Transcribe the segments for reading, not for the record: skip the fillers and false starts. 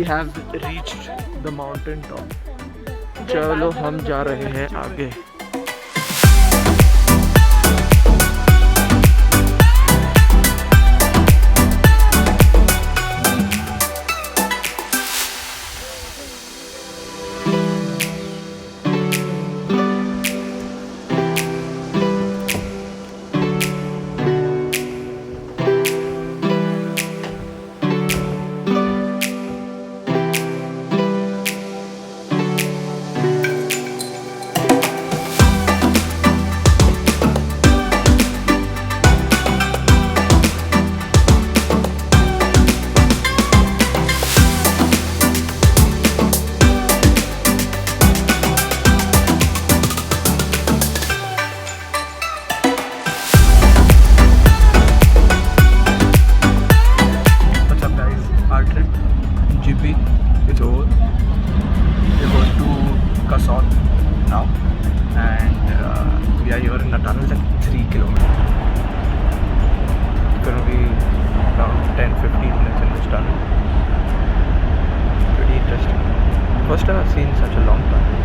have reached the mountain top. चलो हम जा रहे हैं आगे. Jibhi is over. We're going to Kasol now, and we are here in a tunnel that's 3 kilometers. It's going to be around 10-15 minutes in this tunnel. Pretty interesting. First time I've seen such a long tunnel.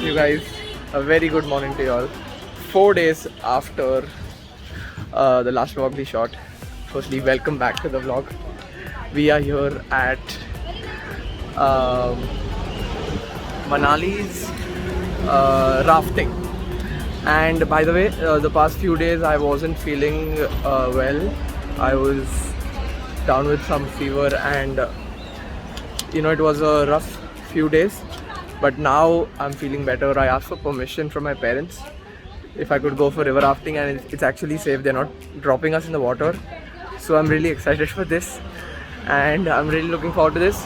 You guys, a very good morning to you all. 4 days after the last vlog we shot. Firstly, welcome back to the vlog. We are here at Manali's rafting. And by the way, the past few days I wasn't feeling well. I was down with some fever, and it was a rough few days. But now I'm feeling better. I asked for permission from my parents if I could go for river rafting, and it's actually safe. They're not dropping us in the water. So I'm really excited for this, and I'm really looking forward to this.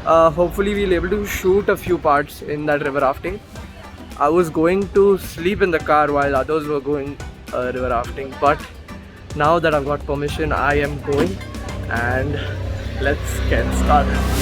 Hopefully we'll be able to shoot a few parts in that river rafting. I was going to sleep in the car while others were going river rafting, but now that I've got permission, I am going, and let's get started.